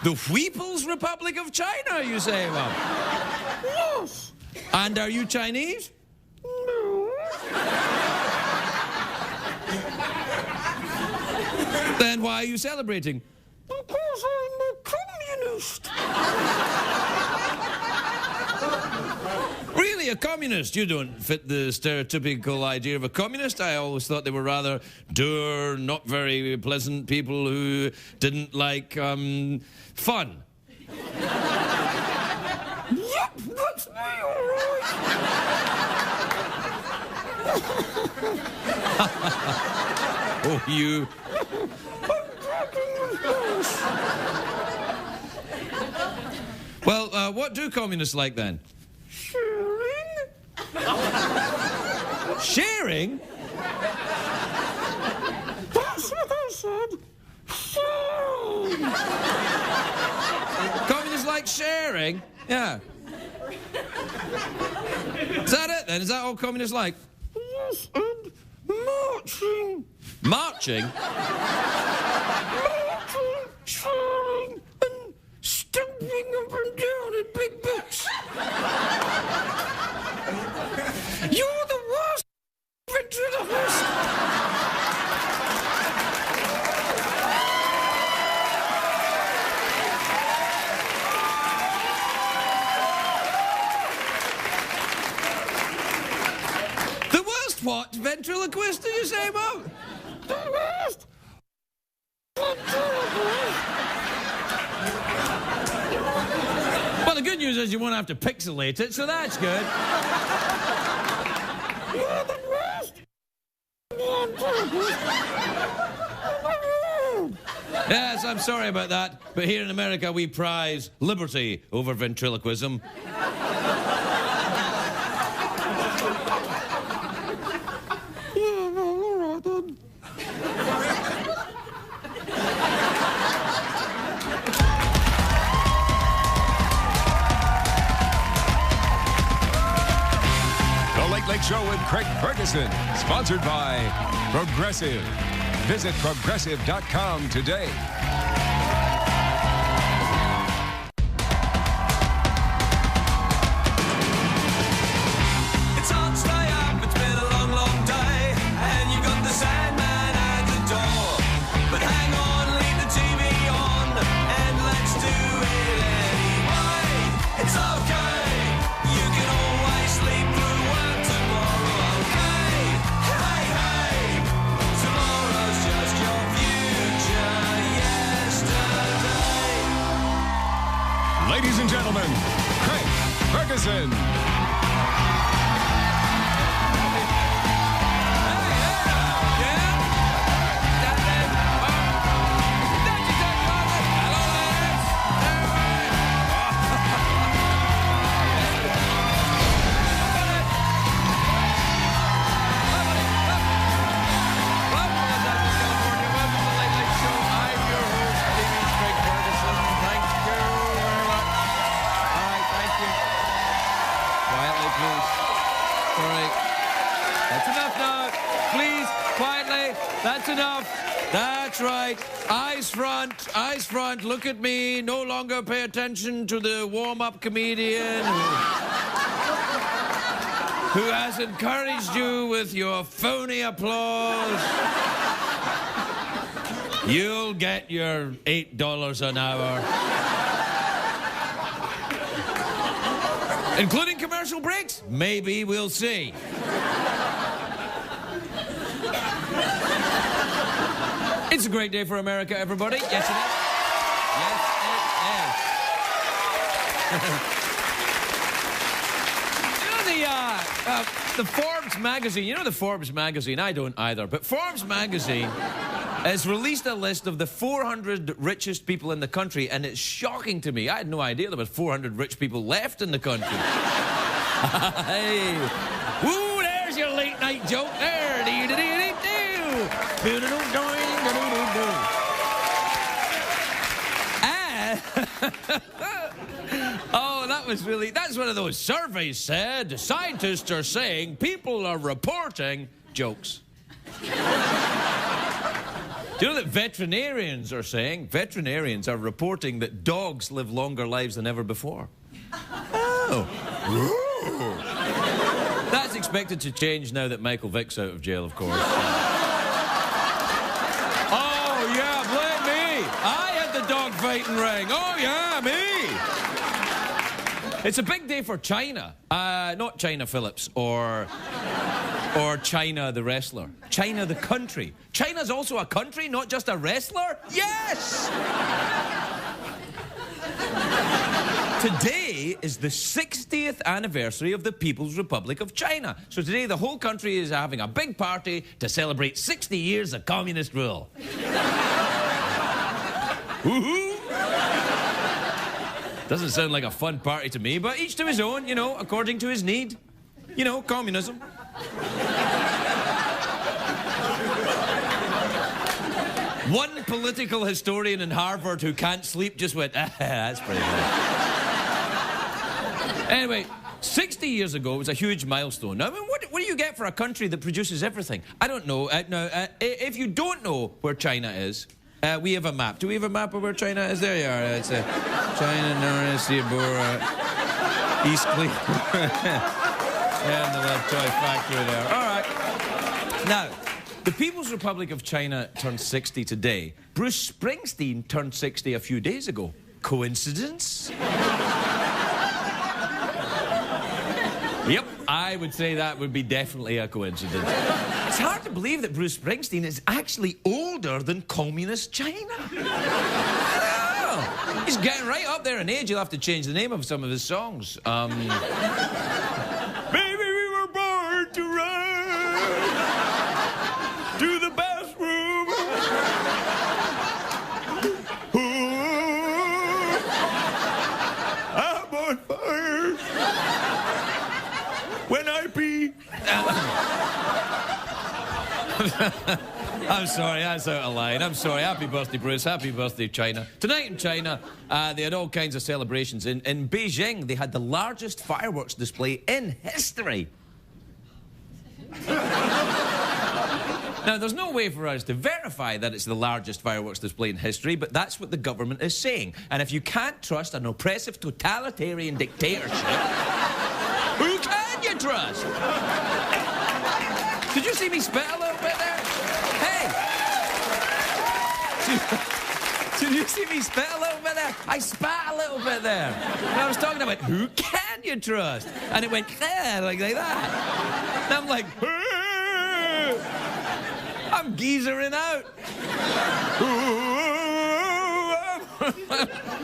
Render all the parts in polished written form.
The People's Republic of China, you say, Mum? Yes. And are you Chinese? No. Then why are you celebrating? Because I'm a communist. Really, a communist? You don't fit the stereotypical idea of a communist. I always thought they were rather dour, not very pleasant people who didn't like, fun. Yep, that's me, all right. Oh, you... Well, what do communists like then? Sharing? Sharing? That's what I said. Sharing. Communists like sharing? Yeah. Is that it then? Is that all communists like? Yes, and marching. Marching? Marching, sharing, and stumping up and down in big boots. You're the worst ventriloquist. The worst what? Ventriloquist, did you say, Mum? The worst ventriloquist. Well, the good news is you won't have to pixelate it, so that's good. You're the worst ventriloquist. Yes, I'm sorry about that, but here in America we prize liberty over ventriloquism. Yeah, well, all right then. The Late Late Show with Craig Ferguson, sponsored by Progressive. Visit progressive.com today. It's hard to stay up, it's been a long, long day, and you got the Sandman at the door. But hang on, leave the TV on, and let's do it anyway. It's okay, you can always sleep through work tomorrow, okay? Hey, hey, tomorrow's just your future yesterday. Ladies and gentlemen, Craig Ferguson. That's enough. That's right. Eyes front, look at me. No longer pay attention to the warm-up comedian who has encouraged you with your phony applause. You'll get your $8 an hour. Including commercial breaks? Maybe, we'll see. It's a great day for America, everybody. Yes, it is. Yes, it is. The Forbes magazine, you know the Forbes magazine? I don't either, but Forbes magazine has released a list of the 400 richest people in the country, and it's shocking to me. I had no idea there were 400 rich people left in the country. Hey. Woo, there's your late night joke. There. Oh, that's one of those surveys said. Scientists are saying people are reporting jokes. Do you know that veterinarians are saying, veterinarians are reporting that dogs live longer lives than ever before? Oh. That's expected to change now that Michael Vick's out of jail, of course. Oh, yeah, blame me. I had the dog fighting ring. Oh, yeah, me. It's a big day for China. Not China Phillips or China the wrestler. China the country. China's also a country, not just a wrestler? Yes! Today is the 60th anniversary of the People's Republic of China. So today the whole country is having a big party to celebrate 60 years of communist rule. Woohoo! Doesn't sound like a fun party to me, but each to his own, you know, according to his need. You know, communism. One political historian in Harvard who can't sleep just went, that's pretty good. Anyway, 60 years ago was a huge milestone. Now, I mean, what do you get for a country that produces everything? I don't know. If you don't know where China is, we have a map. Do we have a map of where China is? There you are. It's China, Norris, Bora, East Cleveland. And the little toy factory there. All right. Now, the People's Republic of China turned 60 today. Bruce Springsteen turned 60 a few days ago. Coincidence? Yep, I would say that would be definitely a coincidence. It's hard to believe that Bruce Springsteen is actually older than communist China. Oh, he's getting right up there in age. You'll have to change the name of some of his songs. Baby, we were born to run to the bathroom. Ooh, I'm on fire when I pee. I'm sorry, that's out of line. I'm sorry. Happy birthday, Bruce. Happy birthday, China. Tonight in China, they had all kinds of celebrations. In Beijing, they had the largest fireworks display in history. Now, there's no way for us to verify that it's the largest fireworks display in history, but that's what the government is saying. And if you can't trust an oppressive totalitarian dictatorship, who can you trust? Did you see me spit a little bit there? Hey! Did you see me spit a little bit there? I spat a little bit there. And I was talking about who can you trust? And it went like that. And I'm like, I'm geezering out.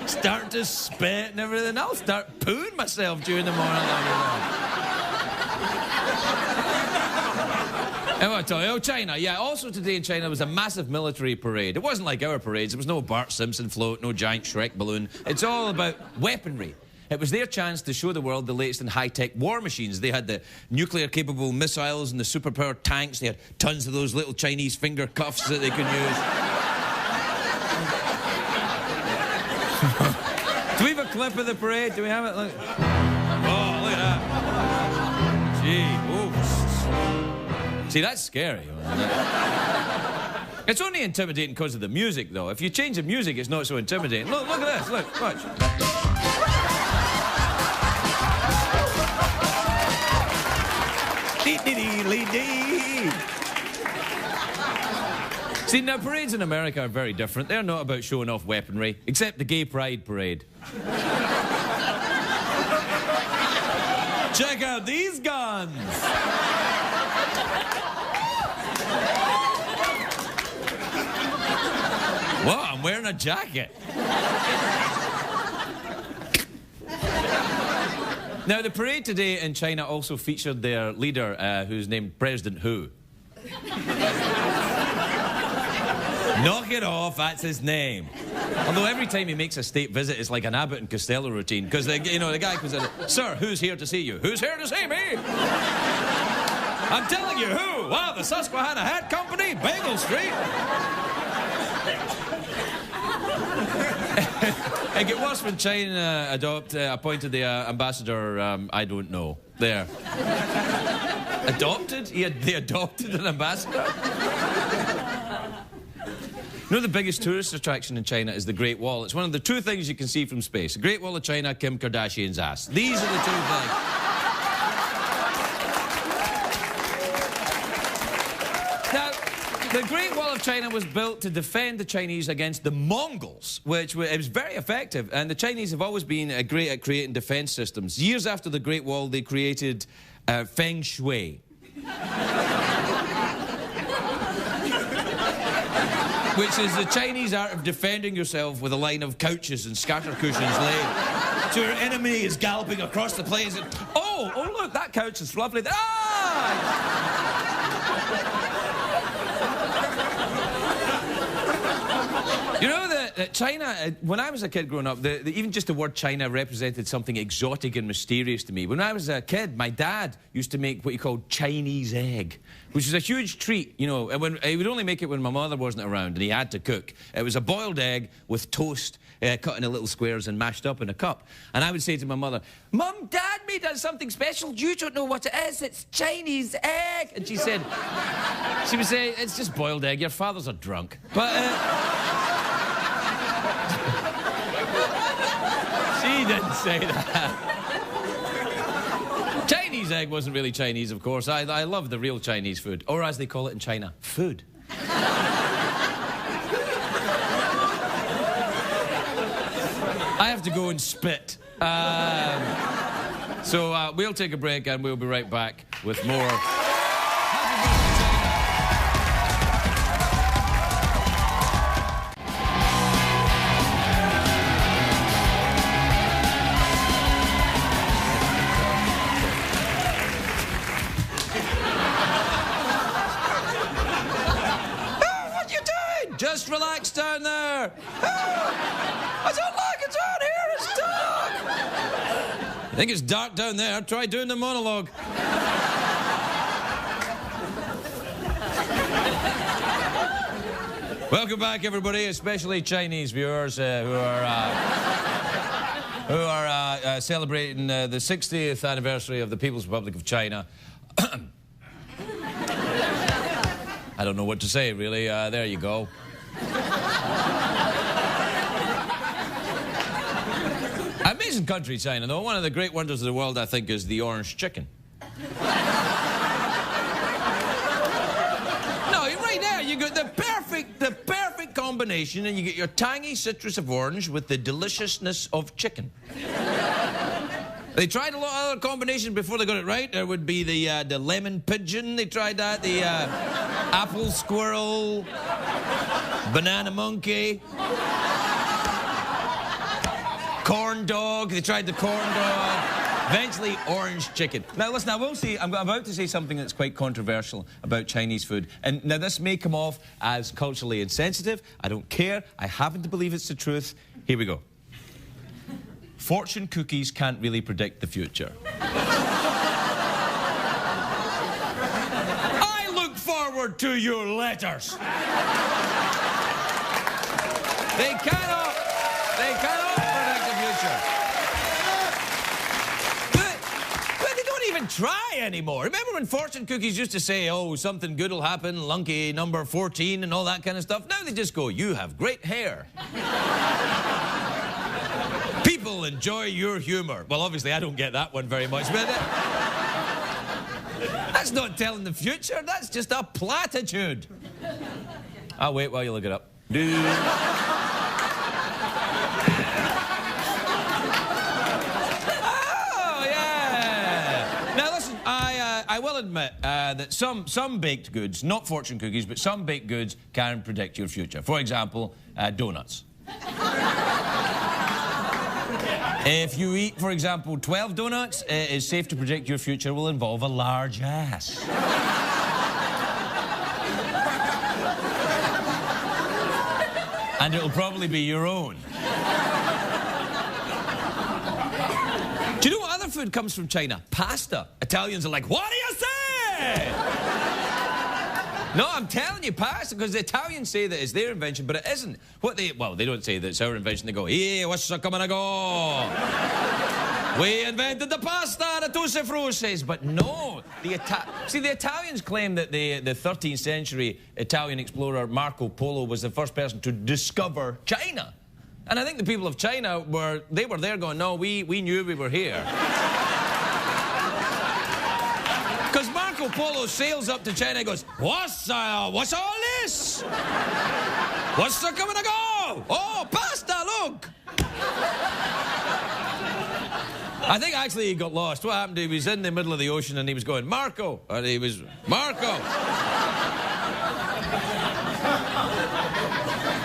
Start to spit and everything. I'll start pooing myself during the morning. I want to tell you, China, yeah, also today in China was a massive military parade. It wasn't like our parades. There was no Bart Simpson float, no giant Shrek balloon. It's all about weaponry. It was their chance to show the world the latest in high-tech war machines. They had the nuclear-capable missiles and the superpowered tanks. They had tons of those little Chinese finger cuffs that they could use. Do we have a clip of the parade? Do we have it? Look. Oh, look at that. Gee, oops. See, that's scary. It's only intimidating because of the music, though. If you change the music, it's not so intimidating. Look at this. Look, watch. See, now, parades in America are very different. They're not about showing off weaponry, except the Gay Pride Parade. Check out these guns! Whoa, I'm wearing a jacket. Now, the parade today in China also featured their leader, who's named President Who. Knock it off, that's his name. Although every time he makes a state visit, it's like an Abbott and Costello routine. Because, you know, the guy comes in, sir, who's here to see you? Who's here to see me? I'm telling you, who? Wow, the Susquehanna Hat Company, Bagel Street. It get worse when China appointed the ambassador, I don't know, there. Adopted? They adopted an ambassador? You know the biggest tourist attraction in China is the Great Wall. It's one of the two things you can see from space. The Great Wall of China, Kim Kardashian's ass. These are the two things. Now, the Great Wall of China was built to defend the Chinese against the Mongols, it was very effective. And the Chinese have always been great at creating defense systems. Years after the Great Wall, they created Feng Shui. Which is the Chinese art of defending yourself with a line of couches and scatter cushions laid. So your enemy is galloping across the place and, oh, look, that couch is lovely. You know that China, when I was a kid growing up, even just the word China represented something exotic and mysterious to me. When I was a kid, my dad used to make what he called Chinese egg, which was a huge treat, you know. And he would only make it when my mother wasn't around and he had to cook. It was a boiled egg with toast cut into little squares and mashed up in a cup. And I would say to my mother, Mum, Dad made us something special. You don't know what it is. It's Chinese egg. And she would say, it's just boiled egg. Your father's a drunk. But... She didn't say that. Chinese egg wasn't really Chinese, of course. I love the real Chinese food. Or as they call it in China, food. I have to go and spit. So we'll take a break and we'll be right back with more... Just relax down there. I don't like it down here. It's dark. I think it's dark down there. Try doing the monologue. Welcome back, everybody, especially Chinese viewers who are celebrating the 60th anniversary of the People's Republic of China. I don't know what to say, really. There you go. Amazing country, China, though. One of the great wonders of the world, I think, is the orange chicken. No, right there, you got the perfect combination, and you get your tangy citrus of orange with the deliciousness of chicken. They tried a lot of other combinations before they got it right. There would be the lemon pigeon. They tried that. The apple squirrel, banana monkey, corn dog. They tried the corn dog. Eventually, orange chicken. Now, listen, I'm about to say something that's quite controversial about Chinese food. And now, this may come off as culturally insensitive. I don't care. I happen to believe it's the truth. Here we go. Fortune cookies can't really predict the future. I look forward to your letters. They cannot predict the future. But they don't even try anymore. Remember when fortune cookies used to say, oh, something good will happen, lucky number 14 and all that kind of stuff? Now they just go, you have great hair. People enjoy your humor. Well, obviously, I don't get that one very much, but that's not telling the future. That's just a platitude. I'll wait while you look it up. Oh, yeah. Now, listen, I will admit that some baked goods, not fortune cookies, but some baked goods can predict your future. For example, donuts. If you eat, for example, 12 donuts, it is safe to predict your future will involve a large ass. And it'll probably be your own. Do you know what other food comes from China? Pasta. Italians are like, what do you say? No, I'm telling you, pasta, because the Italians say that it's their invention, but it isn't. Well, they don't say that it's our invention. They go, hey, what's coming to go? We invented the pasta, the tusse fruses. But no, the Italians claim that the 13th century Italian explorer Marco Polo was the first person to discover China. And I think the people of China were there going, no, we knew we were here. Because Marco Polo sails up to China and goes, what's all this? What's the coming to go? Oh, pasta, look! I think actually he got lost. What happened? He was in the middle of the ocean and he was going, Marco! And he was, Marco!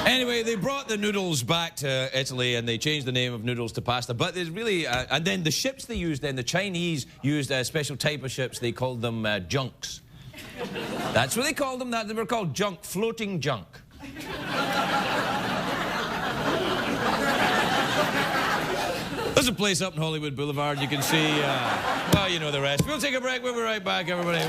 Anyway, they brought the noodles back to Italy and they changed the name of noodles to pasta. But there's really... and then the ships they used then, the Chinese used a special type of ships. They called them junks. That's what they called them. They were called junk, floating junk. There's a place up in Hollywood Boulevard. You can see... well, you know the rest. We'll take a break. We'll be right back, everybody.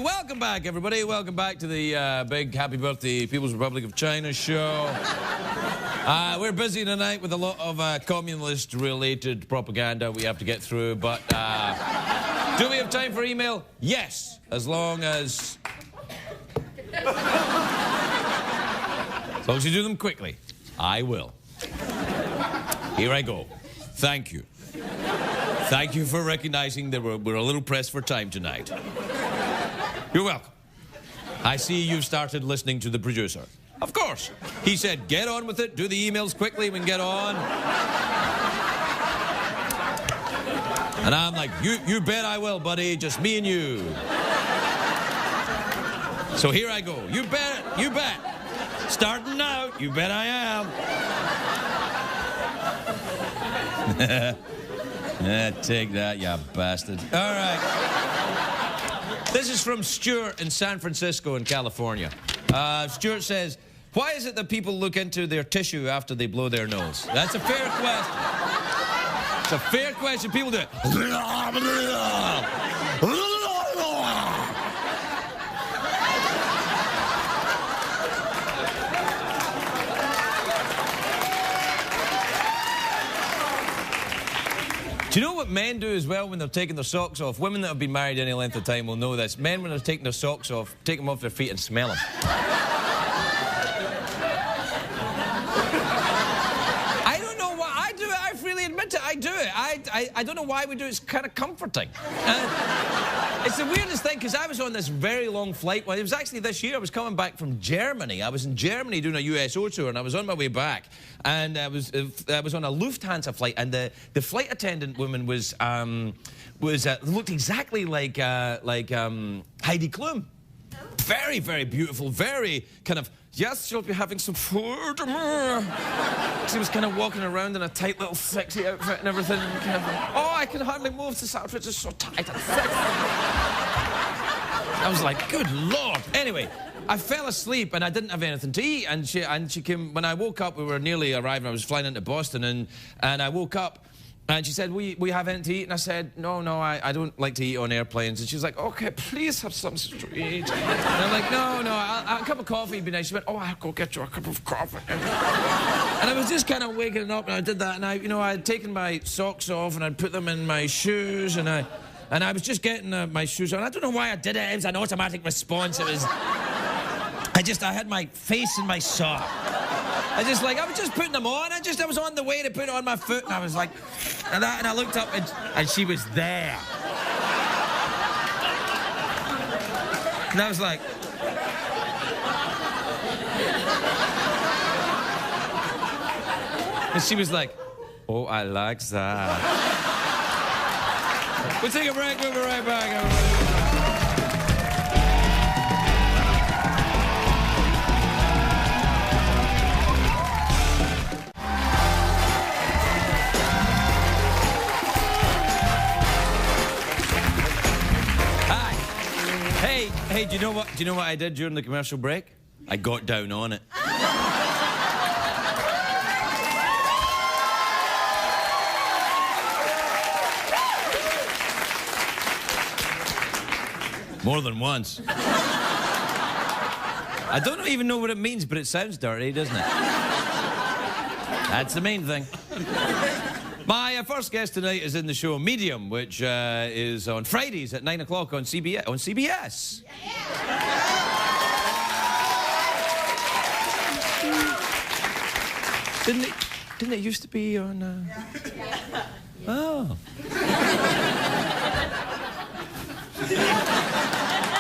Welcome back, everybody. Welcome back to the big Happy Birthday People's Republic of China show. We're busy tonight with a lot of communist-related propaganda we have to get through, but do we have time for email? Yes, as long as you do them quickly. I will. Here I go. Thank you. Thank you for recognizing that we're a little pressed for time tonight. You're welcome. I see you've started listening to the producer. Of course. He said, get on with it, do the emails quickly, we can get on. And I'm like, you bet I will, buddy, just me and you. So here I go. You bet. Starting out, you bet I am. Take that, you bastard. All right. This is from Stuart in San Francisco in California. Stuart says, why is it that people look into their tissue after they blow their nose? That's a fair question. It's a fair question. People do it. Do you know what men do as well when they're taking their socks off? Women that have been married any length of time will know this. Men, when they're taking their socks off, take them off their feet and smell them. I don't know why I do it. I freely admit it. I do it. I don't know why we do it. It's kind of comforting. It's the weirdest thing, because I was on this very long flight. Well, it was actually this year. I was coming back from Germany. I was in Germany doing a USO tour, and I was on my way back. And I was on a Lufthansa flight, and the flight attendant woman was looked exactly like Heidi Klum. Very, very beautiful. Very kind of, yes, she'll be having some food. She was kind of walking around in a tight little sexy outfit and everything. And kind of, oh, I can hardly move. This outfit is so tight and sexy. I was like, good Lord. Anyway, I fell asleep and I didn't have anything to eat. And she came, when I woke up, we were nearly arriving. I was flying into Boston and I woke up and she said, we have anything to eat? And I said, no, I don't like to eat on airplanes. And she was like, okay, please have something to eat. And I'm like, no, a cup of coffee would be nice. She went, oh, I'll go get you a cup of coffee. And I was just kind of waking up and I did that. And I had taken my socks off and I'd put them in my shoes and I was just getting my shoes on. I don't know why I did it. It was an automatic response. It was... I had my face in my sock. I was just putting them on. I was on the way to put it on my foot, and I was like, and I looked up, and she was there. And I was like, and she was like, oh, I like that. We'll take a break. We'll be right back, everybody. Hey, do you know what I did during the commercial break? I got down on it. More than once. I don't even know what it means, but it sounds dirty, doesn't it? That's the main thing. My first guest tonight is in the show Medium, which is on Fridays at 9 o'clock on CBS. On CBS. Didn't it used to be on... Oh.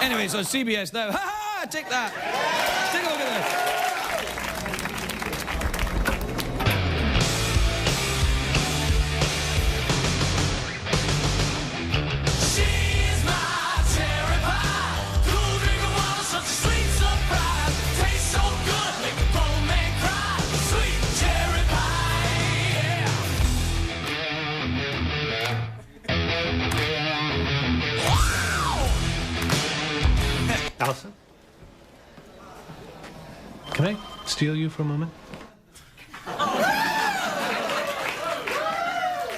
Anyway, it's on CBS now. Ha ha! Take that. Take a look at this. She's my cherry pie. Cool drink of water, such a sweet surprise. Tastes so good, make a grown man cry. Sweet cherry pie, yeah. Wow! Allison? Can I steal you for a moment?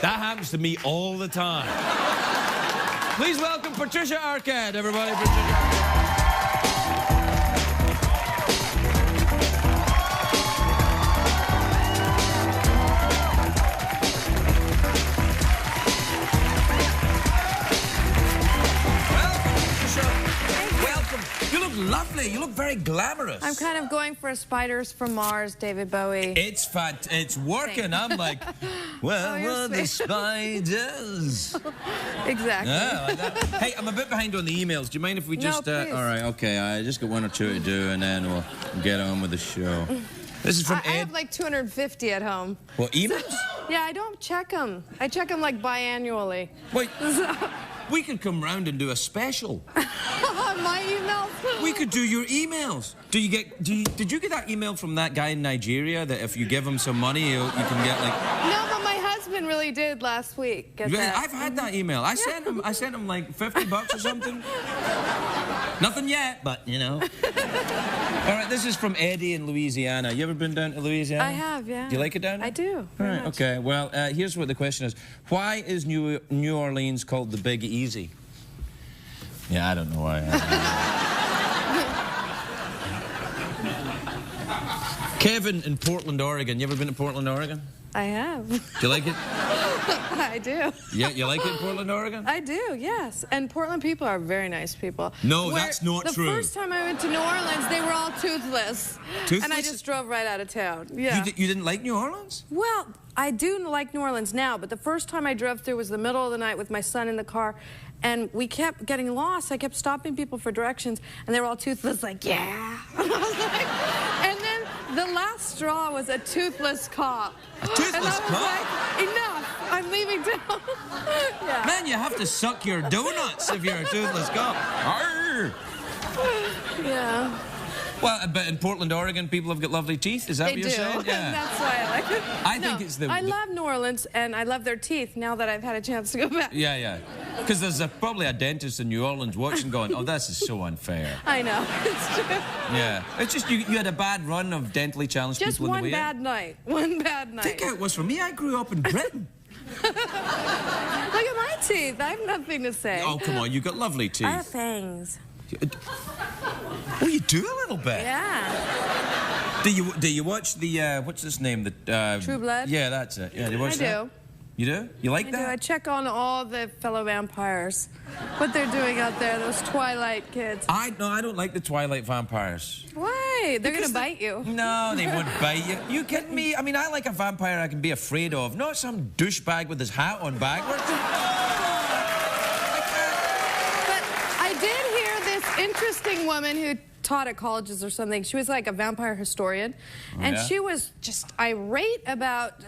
That happens to me all the time. Please welcome Patricia Arquette, everybody. Patricia Arquette. Lovely. You look very glamorous. I'm kind of going for a Spiders from Mars, David Bowie. It's working. I'm like, where were the spiders? Exactly. Yeah, like that. Hey, I'm a bit behind on the emails. Do you mind if we just... No, please. All right, okay. I just got one or two to do, and then we'll get on with the show. This is from I have like 250 at home. What, emails? Yeah, I don't check them. I check them like biannually. Wait, we could come round and do a special. My emails? We could do your emails. Did you get that email from that guy in Nigeria that if you give him some money, you can get like... No, but my husband really did last week. Get Really? that. I've had that email. I sent him like $50 or something. Nothing yet, but you know. All right, this is from Eddie in Louisiana. You ever been down to Louisiana? I have, yeah. Do you like it down there? I do. All right, okay. Well, here's what the question is. Why is New Orleans called the Big Easy? Yeah, I don't know why. Kevin in Portland, Oregon. You ever been to Portland, Oregon? I have. Do you like it? I do. Yeah, you like it in Portland, Oregon? I do, yes. And Portland people are very nice people. No, that's not true. The first time I went to New Orleans, they were all toothless. Toothless? And I just drove right out of town. Yeah. You didn't like New Orleans? Well, I do like New Orleans now, but the first time I drove through was the middle of the night with my son in the car, and we kept getting lost. I kept stopping people for directions, and they were all toothless, like, yeah. And I was like, and then the last straw was a toothless cop. A toothless and I was cop? like, enough, I'm leaving town. Yeah. Man, you have to suck your donuts if you're a toothless cop. Arr! Yeah. Well, but in Portland, Oregon, people have got lovely teeth. Is that what you're saying? Yeah. That's why I like it. I think it's the... I love New Orleans, and I love their teeth now that I've had a chance to go back. Yeah, yeah. Because there's probably a dentist in New Orleans watching going, oh, this is so unfair. I know. It's true. Yeah. It's just you had a bad run of dentally challenged Just people in the way. one bad night. One bad night. Think how it was for me. I grew up in Britain. Look at my teeth. I have nothing to say. Oh, come on. You've got lovely teeth. I have fangs. Oh, you do a little bit. Yeah. Do you watch the what's his name? The True Blood? Yeah, that's it. Yeah, do you watch I that? do. You do? You like I that? do. I check on all the fellow vampires. What they're doing out there, those Twilight kids. I don't like the Twilight vampires. Why? They're gonna bite you. No, they won't bite you. You kidding me? I mean, I like a vampire I can be afraid of, not some douchebag with his hat on backwards. But I did hear this interesting woman who taught at colleges or something. She was like a vampire historian, and yeah? she was just irate about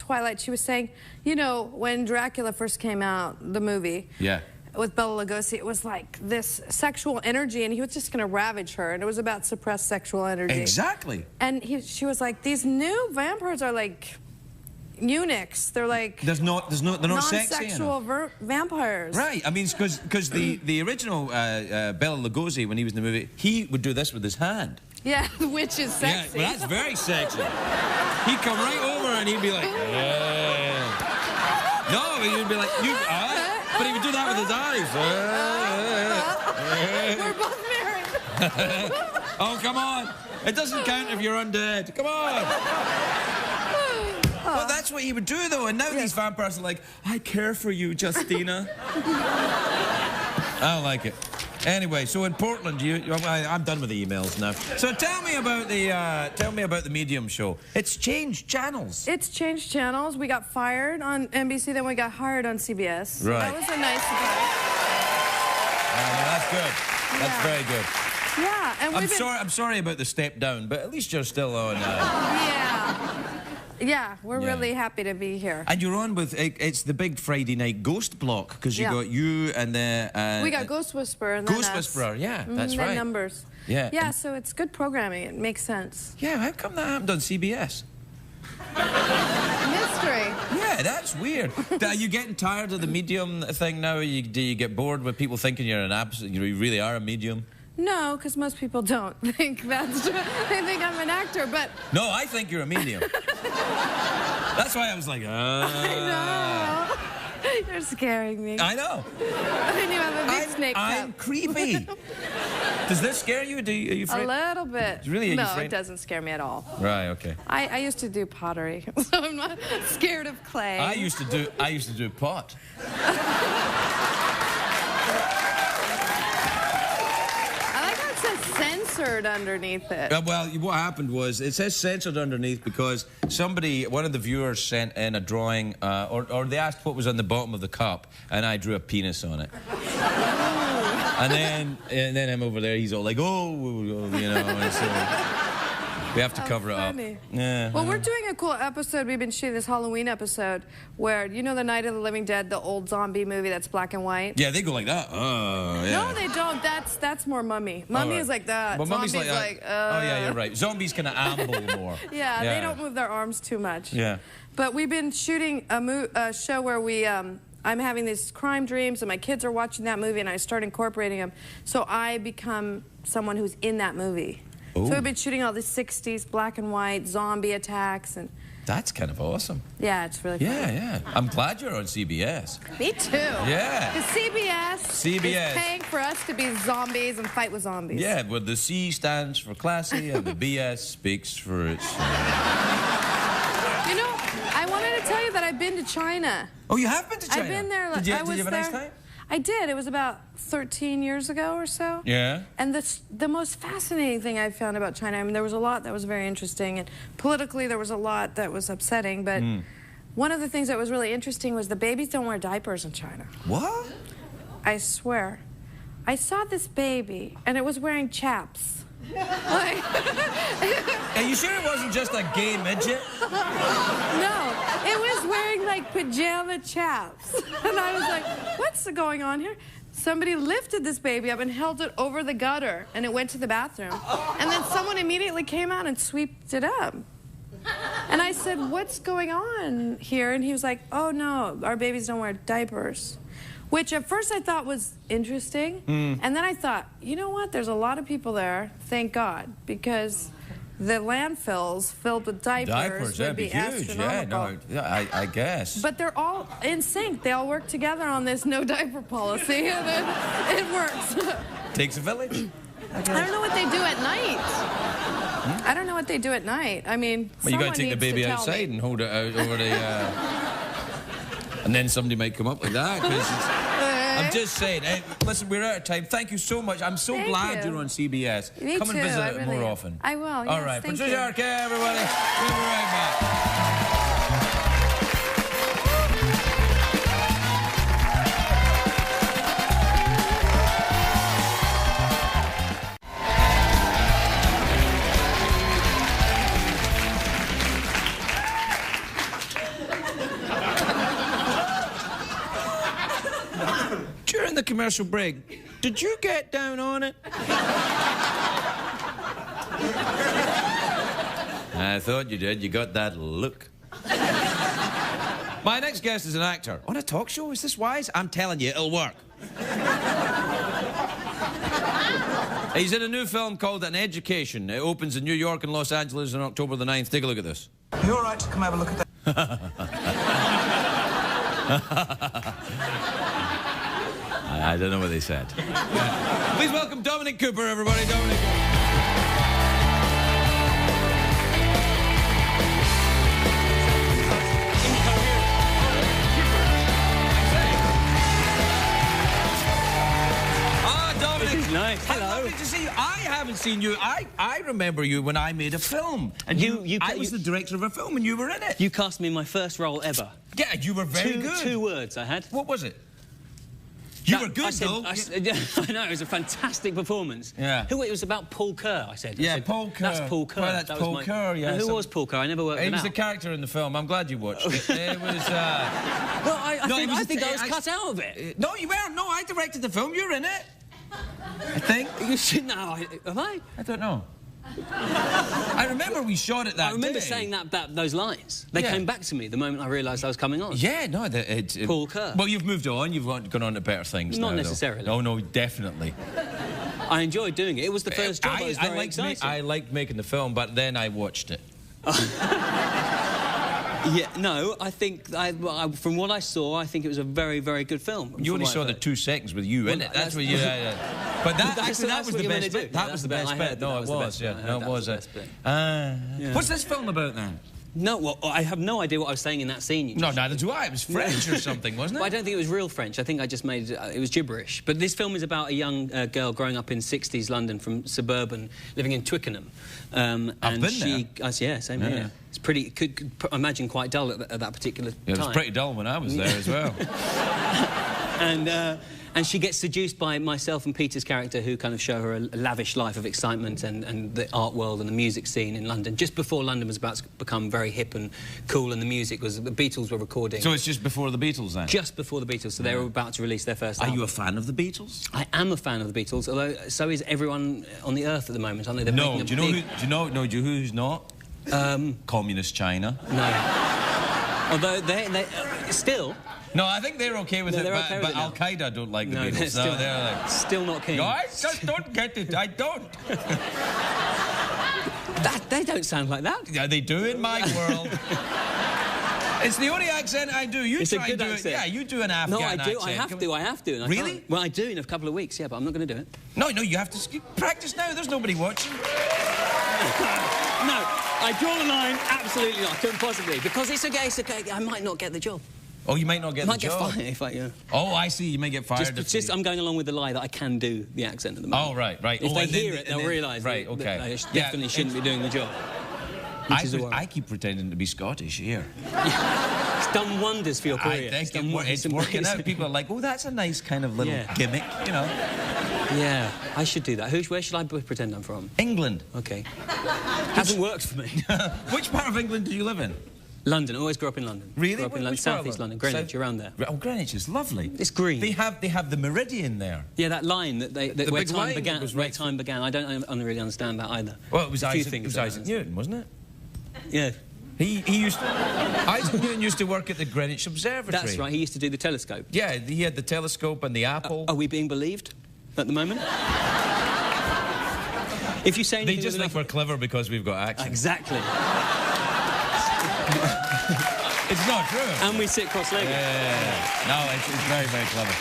Twilight. She was saying, you know, when Dracula first came out, the movie, Yeah. with Bela Lugosi, it was like this sexual energy, and he was just going to ravage her, and it was about suppressed sexual energy. Exactly. And she was like, these new vampires are like eunuchs. They're like they're not sexy enough. non-sexual vampires. Right. I mean, because the original Bela Lugosi, when he was in the movie, he would do this with his hand. Yeah, which is sexy. Yeah, well, that's very sexy. He'd come right over and he'd be like, yeah. No, he'd be like, you. But he would do that with his eyes. We're both married. Oh, come on. It doesn't count if you're undead. Come on. Well, that's what he would do, though. And now these vampires are like, I care for you, Justina. I don't like it. Anyway, so in Portland, I'm done with the emails now. So tell me about the Medium show. It's changed channels. It's changed channels. We got fired on NBC, then we got hired on CBS. Right. That was a nice surprise. That's good. That's very good. Yeah, and I'm sorry about the step down, but at least you're still on. Yeah, we're really happy to be here. And you're on with it's the big Friday night ghost block because you got you and the. We got Ghost Whisperer and then Ghost Whisperer, yeah, that's right. Numbers. Yeah. Yeah, so it's good programming. It makes sense. Yeah, how come that happened on CBS? Mystery. Yeah, that's weird. Are you getting tired of the medium thing now? Do you get bored with people thinking you're you really are a medium? No, because most people don't think that's true. They think I'm an actor, but... No, I think you're a medium. That's why I was like, I know. You're scaring me. I know. And you have a big snake cup. I'm creepy. Does this scare you? Are you afraid? A little bit. Really? No, it doesn't scare me at all. Right, okay. I used to do pottery, so I'm not scared of clay. I used to do pot. Censored underneath it. Well, what happened was it says censored underneath because one of the viewers sent in a drawing, or they asked what was on the bottom of the cup, and I drew a penis on it. and then him over there, he's all like, oh, you know, and so we have to cover it up. Yeah. Well, we're doing a cool episode. We've been shooting this Halloween episode where, you know, the Night of the Living Dead, the old zombie movie that's black and white? Yeah, they go like that. Oh, yeah. No, they don't. That's more Mummy. Mummy is like that. Well, Zombie's Mummy's like oh, yeah, you're right. Zombies kind of amble more. Yeah, they don't move their arms too much. Yeah. But we've been shooting a show where I'm having these crime dreams, and my kids are watching that movie, and I start incorporating them. So I become someone who's in that movie. Ooh. So we've been shooting all the 60s black and white zombie attacks, and that's kind of awesome. yeah, it's really fun. Yeah. I'm glad you're on CBS. Me too. Yeah. Because CBS is paying for us to be zombies and fight with zombies. Yeah, well, the C stands for classy, and the BS speaks for its. You know, I wanted to tell you that I've been to China. Oh, you have been to China? I've been there. Did you I was have a there. nice time? I did. It was about 13 years ago or so. Yeah. And the most fascinating thing I found about China, I mean, there was a lot that was very interesting, and politically there was a lot that was upsetting, but one of the things that was really interesting was the babies don't wear diapers in China. What? I swear. I saw this baby, and it was wearing chaps. Like, Are you sure it wasn't just a gay midget? no, it was wearing like pajama chaps. And I was like, what's going on here? Somebody lifted this baby up and held it over the gutter, and it went to the bathroom. And then someone immediately came out and sweeped it up. And I said, what's going on here? And he was like, oh no, our babies don't wear diapers. Which at first I thought was interesting. And then I thought, you know what? There's a lot of people there, thank God, because the landfills filled with diapers would be huge. astronomical. Yeah, I guess. But they're all in sync. They all work together on this no diaper policy, and it works. Takes a village. I don't know what they do at night. I don't know what they do at night. I mean, well, you got to take the baby to outside and hold it out over the... And then somebody might come up with that. I'm just saying. Hey, listen, we're out of time. Thank you so much. I'm so glad you're on CBS. Me Come and too, visit it really more often. I will, All yes, right. thank Patricia, you. Arquette, everybody. We'll be right back. During the commercial break, did you get down on it? I thought you did. You got that look. My next guest is an actor. On a talk show? Is this wise? I'm telling you, it'll work. He's in a new film called An Education. It opens in New York and Los Angeles on October the 9th. Take a look at this. You all right to come have a look at that? I don't know what they said. Please welcome Dominic Cooper, everybody. Dominic. Nice. Hello. Lovely to see you. I haven't seen you. I remember you when I made a film. And I was the director of a film and you were in it. You cast me in my first role ever. Yeah, you were very good. 2 words I had. What was it? You were good, though. I know, it was a fantastic performance. Yeah. It was about Paul Kerr, I said. Yeah, Paul Kerr. That's Paul Kerr. Well, that's Paul Kerr, yeah. And who was Paul Kerr? I never worked with him He was a character in the film. I'm glad you watched it. It was... Well, I think I was cut out of it. No, you weren't. No, I directed the film. You're in it. I think. You should know. Have I? I don't know. I remember we shot it that day. I remember saying those lines. They came back to me the moment I realised I was coming on. Yeah, no, Paul Kerr. Well, you've moved on. You've gone on to better things Not now, necessarily. Though. No, definitely. I enjoyed doing it. It was the first job. I was very excited. I liked making the film, but then I watched it. Yeah, no, I think, from what I saw, I think it was a very, very good film. You only saw the 2 seconds with you in it. That's what you... But that was the best bit. That was the best bit. No, it was. Yeah, no, it was. What's this film about, then? No, well, I have no idea what I was saying in that scene. No, neither do I. It was French or something, wasn't it? Well, I don't think it was real French. I think I just made it was gibberish. But this film is about a young girl growing up in 60s London from suburban, living in Twickenham. I've been there. Yeah, same here. It's pretty, could imagine quite dull at that particular time. It was pretty dull when I was there as well. And she gets seduced by myself and Peter's character, who kind of show her a lavish life of excitement and the art world and the music scene in London, just before London was about to become very hip and cool, and the Beatles were recording. So it's just before the Beatles, then? Just before the Beatles, so they were about to release their first album. Are you a fan of the Beatles? I am a fan of the Beatles, although so is everyone on the earth at the moment, aren't they? No, do you know who's not? Communist China. No. Although they still... No, I think they're okay with it, okay but Al-Qaeda don't like the Beatles. They're like... Still not keen. No, I just don't get it. I don't. They don't sound like that. Yeah, they do in my world. It's the only accent I do. You try and do it. Yeah, you do an Afghan accent. No, I do. I have to. Really? Well, I do in a couple of weeks, yeah, but I'm not going to do it. No, you have to practice now. There's nobody watching. No, I draw the line. Absolutely not. Couldn't possibly. Because it's okay. I might not get the job. Oh, you might not get the job. I might get fired if Oh, I see. You may get fired. I'm going along with the lie that I can do the accent at the moment. Oh, right. If they hear it, they'll realise that I definitely shouldn't be doing the job. I keep pretending to be Scottish here. It's done wonders for your career. I think it's working out. People are like, oh, that's a nice kind of little gimmick, you know. Yeah, I should do that. Where should I pretend I'm from? England. OK. Hasn't worked for me. Which part of England do you live in? London. I always grew up in London. Really? Grew up in London, southeast London, Greenwich, around there. Oh, Greenwich is lovely. It's green. They have the meridian there. Yeah, that line where time began. Where time began. I don't really understand that either. Well, it was Isaac Newton, wasn't it? Yeah. Isaac Newton used to work at the Greenwich Observatory. That's right. He used to do the telescope. Yeah, he had the telescope and the apple. Are we being believed at the moment? If you say anything, they just think we're clever because we've got accents. Exactly. It's not true. And we sit cross-legged. Yeah. No, it's very, very clever.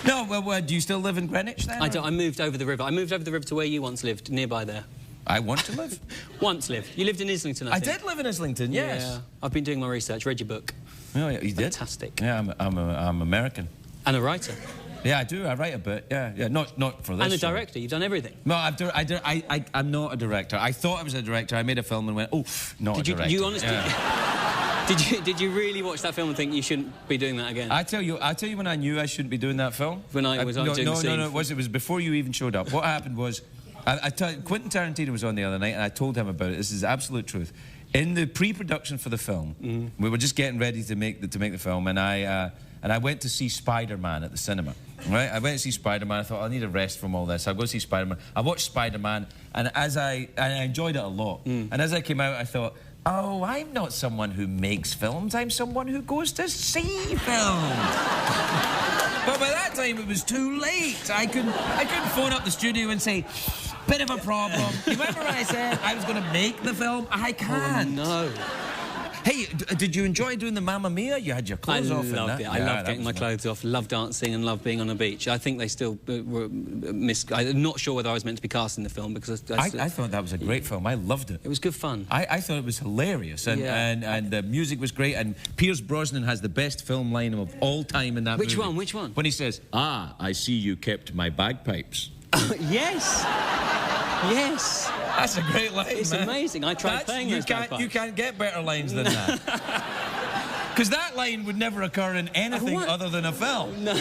No, well, do you still live in Greenwich then? I don't. I moved over the river. I moved over the river to where you once lived, nearby there. I want to live? Once lived. You lived in Islington, I think. I did live in Islington, yes. Yeah. I've been doing my research, read your book. Oh, yeah, you did? Fantastic. Yeah, I'm American. And a writer. Yeah, I do. I write a bit. Yeah. Not for this. And a director. You've done everything. No, I'm not a director. I thought I was a director. I made a film and went, oh, not a director. You honestly... Yeah. Did you really watch that film and think you shouldn't be doing that again? I'll tell you when I knew I shouldn't be doing that film. When I was doing the scene. No, it was before you even showed up. What happened was, Quentin Tarantino was on the other night and I told him about it. This is absolute truth. In the pre-production for the film, we were just getting ready to make the film, and I went to see Spider-Man at the cinema. Right, I went to see Spider-Man. I thought I need a rest from all this. I'll go see Spider-Man. I watched Spider-Man, and I enjoyed it a lot. And as I came out, I thought, oh, I'm not someone who makes films. I'm someone who goes to see films. But by that time, it was too late. I couldn't phone up the studio and say, bit of a problem. You remember when I said I was going to make the film? I can't. Oh, no. Hey, did you enjoy doing the Mamma Mia? You had your clothes off. I loved it. I loved getting my clothes off, loved dancing and loved being on the beach. I think they still were I'm not sure whether I was meant to be cast in the film because I thought that was a great film. I loved it. It was good fun. I thought it was hilarious and the music was great, and Pierce Brosnan has the best film line of all time in that movie. Which one? When he says, "Ah, I see you kept my bagpipes." Yes. Yes. That's a great line, It's man. amazing. I tried playing those bagpipes. You can't get better lines than that. Because that line would never occur in anything other than a film. No.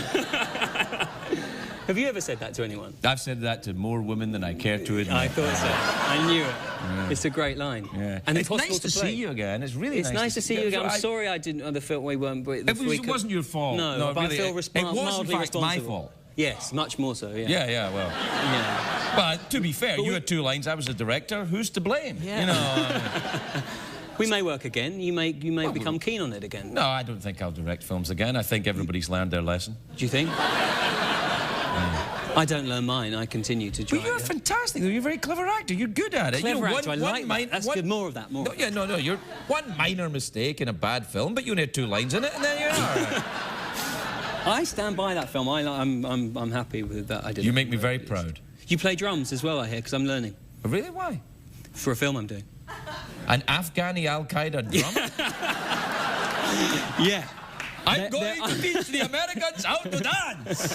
Have you ever said that to anyone? I've said that to more women than I care to admit. I thought so. I knew it. Yeah. It's a great line. Yeah. And it's impossible nice to see you again. It's really nice. It's nice to see you again. I'm sorry I didn't on the film we weren't. It wasn't your fault. No, but really, I feel it was in fact my fault. Yes, much more so. Yeah. Yeah. Well. Yeah. Well, to be fair, you had 2 lines. I was the director. Who's to blame? Yeah. You know. We may work again. You may become keen on it again. No, I don't think I'll direct films again. I think everybody's learned their lesson. Do you think? I don't learn mine. I continue to try. But you're fantastic. You're a very clever actor. You're good at it. Clever actor. I like that. That's good. More of that. More. No. You're one minor mistake in a bad film, but you only had 2 lines in it, and then you're all right. I stand by that film. I'm happy with that. I did. You make me very proud. You play drums as well, I hear, because I'm learning. Really? Why? For a film I'm doing. An Afghani Al-Qaeda drummer? Yeah. I'm going to teach the Americans how to dance!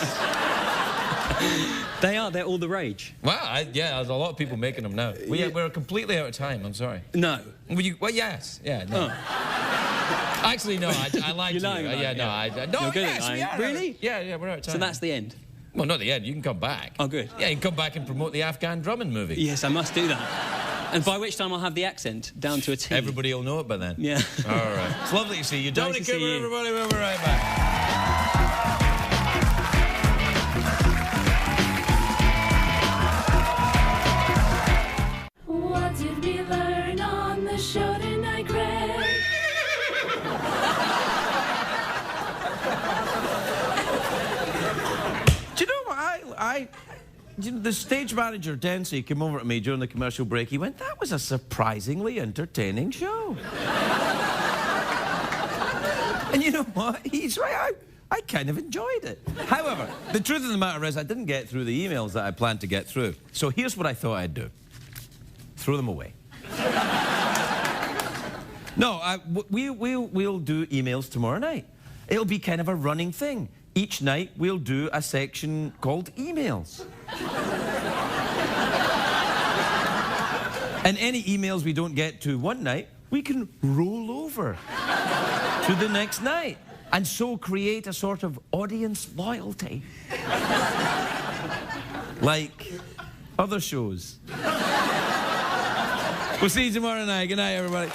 They're all the rage. Well, there's a lot of people making them now. We're completely out of time, I'm sorry. No. Well, yes. Yeah, no. Oh. Actually, no, I lied to you. Lying No, yes, we are. Really? Yeah, we're out of time. So that's the end? Well, not the end. You can come back. Oh, good. Yeah, you can come back and promote the Afghan drumming movie. Yes, I must do that. And by which time I'll have the accent down to a T. Everybody will know it by then. Yeah. All right. It's lovely to see you. Dominic, everybody. We'll be right back. What did we learn on the show tonight, Greg? Do you know what? The stage manager, Dempsey, came over to me during the commercial break. He went, "That was a surprisingly entertaining show." And you know what? He's right. I kind of enjoyed it. However, the truth of the matter is I didn't get through the emails that I planned to get through. So here's what I thought I'd do. Throw them away. No, we'll do emails tomorrow night. It'll be kind of a running thing. Each night, we'll do a section called emails. And any emails we don't get to one night, we can roll over to the next night, and so create a sort of audience loyalty. Like other shows. We'll see you tomorrow night. Good night, everybody.